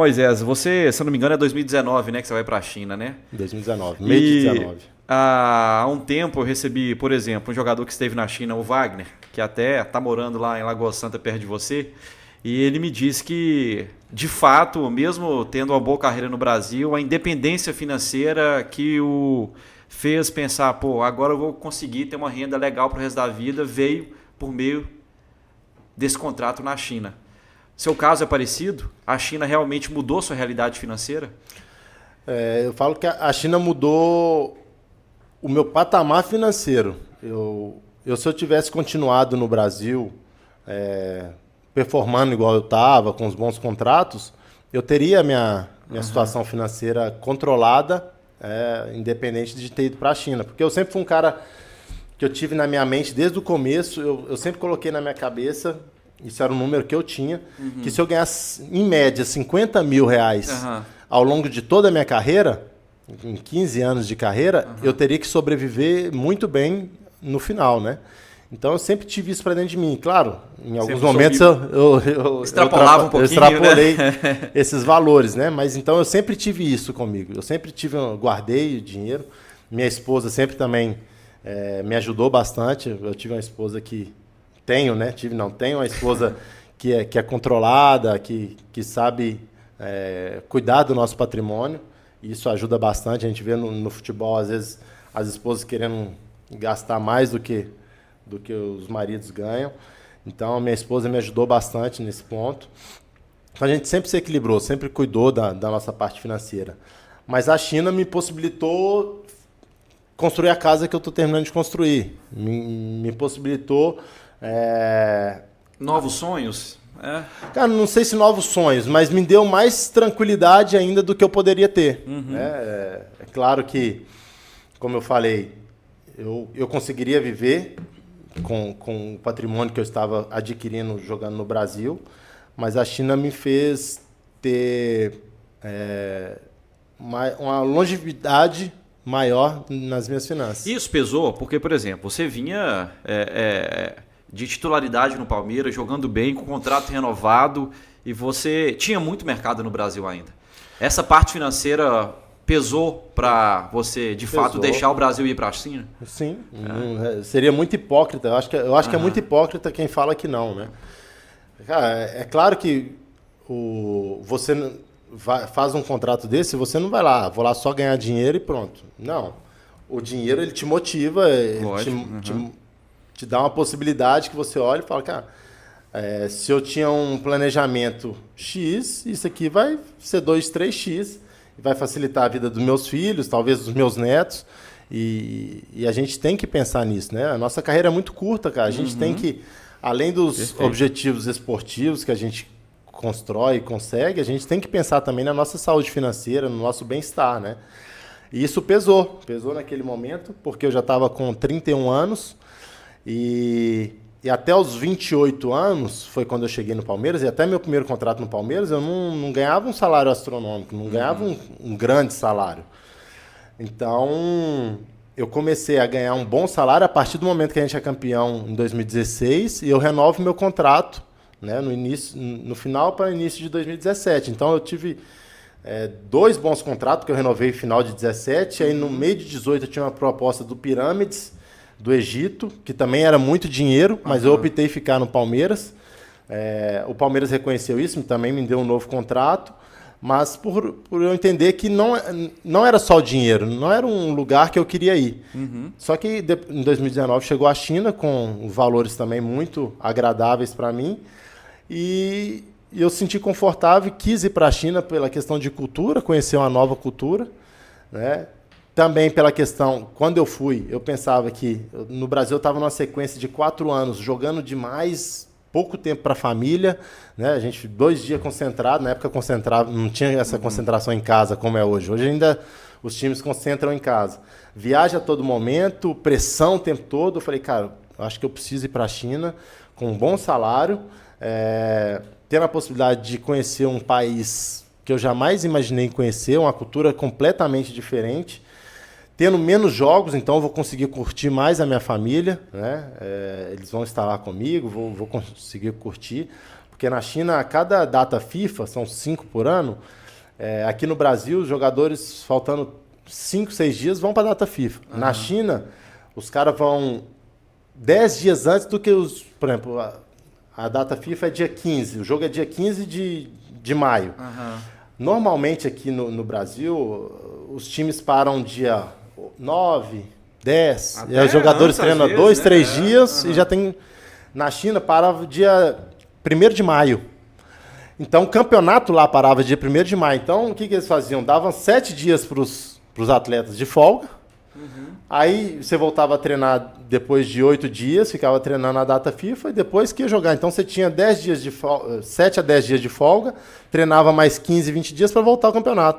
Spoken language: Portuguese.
Moisés, você, se eu não me engano, é 2019, né, que você vai para a China, né? 2019, meio de 19. Há um tempo eu recebi, por exemplo, um jogador que esteve na China, o Wagner, que até está morando lá em Lagoa Santa, perto de você, e ele me disse que, de fato, mesmo tendo uma boa carreira no Brasil, a independência financeira que o fez pensar, pô, agora eu vou conseguir ter uma renda legal para o resto da vida, veio por meio desse contrato na China. Seu caso é parecido? A China realmente mudou sua realidade financeira? Eu falo que a China mudou o meu patamar financeiro. Se eu tivesse continuado no Brasil, performando igual eu estava, com os bons contratos, eu teria a minha situação financeira controlada, independente de ter ido para a China. Porque eu sempre fui um cara que eu tive na minha mente desde o começo, eu sempre coloquei na minha cabeça, isso era um número que eu tinha, que se eu ganhasse, em média, 50 mil reais ao longo de toda a minha carreira, em 15 anos de carreira, eu teria que sobreviver muito bem no final, né? Então eu sempre tive isso para dentro de mim. Claro, em alguns momentos eu extrapolava um pouquinho, extrapolei né? esses valores, né? Mas então eu sempre tive isso comigo. Guardei o dinheiro. Minha esposa sempre também me ajudou bastante. Eu tive uma esposa que tenho uma esposa que é controlada, que sabe cuidar do nosso patrimônio. Isso ajuda bastante. A gente vê no futebol, às vezes, as esposas querendo gastar mais do que os maridos ganham. Então, a minha esposa me ajudou bastante nesse ponto. Então, a gente sempre se equilibrou, sempre cuidou da nossa parte financeira. Mas a China me possibilitou construir a casa que eu estou terminando de construir. Me possibilitou... Novos sonhos? Cara, não sei se novos sonhos, mas me deu mais tranquilidade ainda do que eu poderia ter. É claro que, como eu falei, eu conseguiria viver com o patrimônio que eu estava adquirindo jogando no Brasil, mas a China me fez ter uma longevidade maior nas minhas finanças. Isso pesou porque, por exemplo, você vinha de titularidade no Palmeiras, jogando bem, com contrato renovado, e você tinha muito mercado no Brasil ainda. Essa parte financeira pesou para você, de fato, deixar o Brasil ir para a China? Sim, seria muito hipócrita. Eu acho que é muito hipócrita quem fala que não, né? Cara, é claro que você faz um contrato desse, você não vai lá, vou lá só ganhar dinheiro e pronto. Não. O dinheiro, ele te motiva, te dá uma possibilidade que você olha e fala, cara, se eu tinha um planejamento X, isso aqui vai ser 2, 3X, vai facilitar a vida dos meus filhos, talvez dos meus netos, e a gente tem que pensar nisso, né? A nossa carreira é muito curta, cara. A gente tem que, além dos objetivos esportivos que a gente constrói e consegue, a gente tem que pensar também na nossa saúde financeira, no nosso bem-estar, né? E isso pesou naquele momento, porque eu já estava com 31 anos, e até os 28 anos foi quando eu cheguei no Palmeiras, e até meu primeiro contrato no Palmeiras, eu não ganhava um salário astronômico, não ganhava um grande salário. Então, eu comecei a ganhar um bom salário a partir do momento que a gente é campeão em 2016, e eu renovo meu contrato, né, no final para o início de 2017. Então, eu tive 2 bons contratos que eu renovei no final de 17, aí no meio de 18 eu tinha uma proposta do Pirâmides, do Egito, que também era muito dinheiro, mas eu optei ficar no Palmeiras. O Palmeiras reconheceu isso, também me deu um novo contrato, mas por eu entender que não era só o dinheiro, não era um lugar que eu queria ir. Só que em 2019 chegou a China com valores também muito agradáveis para mim, e eu senti confortável e quis ir para a China pela questão de cultura, conhecer uma nova cultura, né? Também pela questão, quando eu fui, eu pensava que no Brasil eu estava numa sequência de 4 anos, jogando demais, pouco tempo para a família, né? A gente 2 dias concentrado, na época concentrava, não tinha essa concentração em casa como é hoje. Hoje ainda os times concentram em casa. Viaja a todo momento, pressão o tempo todo. Eu falei, cara, eu acho que eu preciso ir para a China com um bom salário, ter a possibilidade de conhecer um país que eu jamais imaginei conhecer, uma cultura completamente diferente, tendo menos jogos, então eu vou conseguir curtir mais a minha família, né? Eles vão estar lá comigo, vou conseguir curtir, Porque na China, cada data FIFA, são 5 por ano, aqui no Brasil, os jogadores, faltando 5, 6 dias, vão para a data FIFA. Na China, os caras vão 10 dias antes do que os... Por exemplo, a data FIFA é dia 15, o jogo é dia 15 de maio. Normalmente aqui no Brasil, os times param dia 9, 10, Até e aí os jogadores antes, treinam às 2, vezes, 3 dias e já tem... Na China, parava dia 1º de maio. Então, o campeonato lá parava dia 1º de maio. Então, o que eles faziam? Davam 7 dias para os atletas de folga. Aí, você voltava a treinar depois de 8 dias, ficava treinando a data FIFA e depois que ia jogar. Então, você tinha 10 dias de 7 a 10 dias de folga, treinava mais 15, 20 dias para voltar ao campeonato.